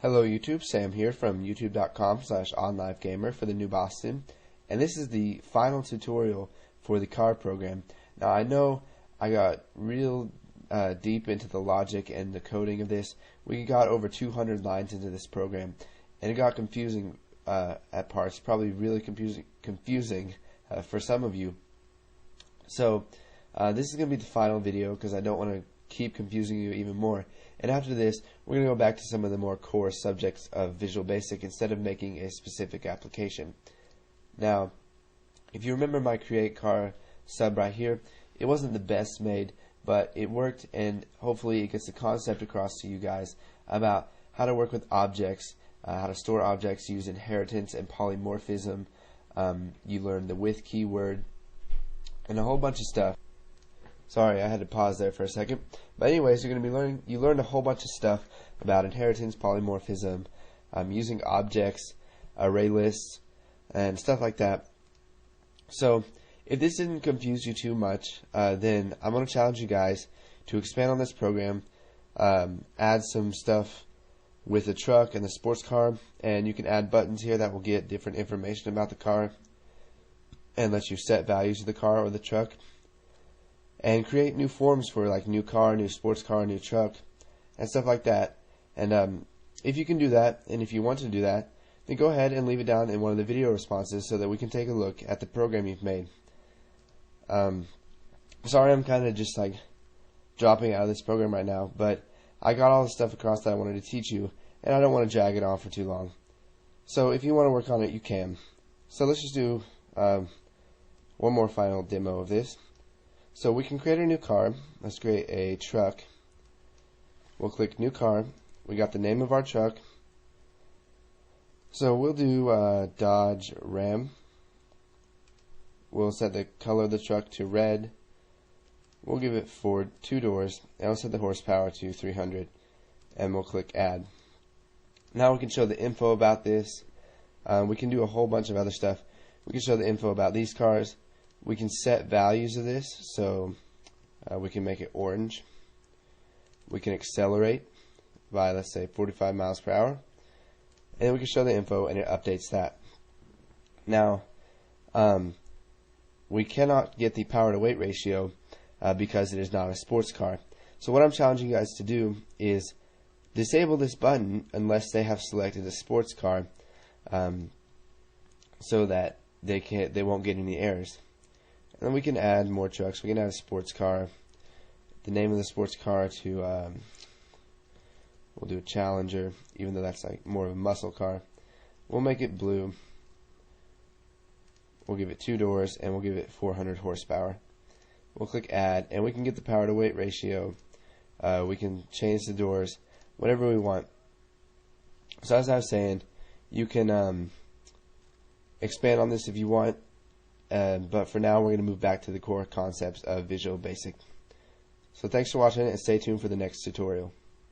Hello YouTube, Sam here from youtube.com/onlivegamer for the New Boston, and this is the final tutorial for the car program. Now I know I got real deep into the logic and the coding of this. We got over 200 lines into this program, and it got confusing at parts, probably really confusing for some of you. So this is going to be the final video because I don't want to keep confusing you even more. And after this, we're going to go back to some of the more core subjects of Visual Basic instead of making a specific application. Now, if you remember my Create Car sub right here, it wasn't the best made, but it worked, and hopefully it gets the concept across to you guys about how to work with objects, how to store objects, use inheritance and polymorphism. You learn the with keyword, and a whole bunch of stuff. Sorry, I had to pause there for a second. But anyways, you're going to be you learned a whole bunch of stuff about inheritance, polymorphism, using objects, array lists, and stuff like that. So, if this didn't confuse you too much, then I'm going to challenge you guys to expand on this program, add some stuff with the truck and the sports car, and you can add buttons here that will get different information about the car and let you set values of the car or the truck. And create new forms for like new car, new sports car, new truck, and stuff like that. And if you can do that, and if you want to do that, then go ahead and leave it down in one of the video responses so that we can take a look at the program you've made. Sorry, I'm kind of just like dropping out of this program right now, but I got all the stuff across that I wanted to teach you, and I don't want to drag it on for too long. So if you want to work on it, you can. So let's just do one more final demo of this. So we can create a new car. Let's create a truck. We'll click new car. We got the name of our truck. So we'll do Dodge Ram. We'll set the color of the truck to red. We'll give it Ford 2 doors, and we'll set the horsepower to 300, and we'll click add. Now we can show the info about this. We can do a whole bunch of other stuff. We can show the info about these cars. We can set values of this, so we can make it orange. We can accelerate by, let's say, 45 miles per hour. And we can show the info, and it updates that. Now, we cannot get the power to weight ratio because it is not a sports car. So what I'm challenging you guys to do is disable this button unless they have selected a sports car, so that they won't get any errors. And then we can add more trucks. We can add a sports car. The name of the sports car to we'll do a Challenger, even though that's like more of a muscle car. We'll make it blue. We'll give it 2 doors, and we'll give it 400 horsepower. We'll click add, and we can get the power to weight ratio. We can change the doors, whatever we want. So as I was saying, you can expand on this if you want. But for now, we're going to move back to the core concepts of Visual Basic. So thanks for watching, and stay tuned for the next tutorial.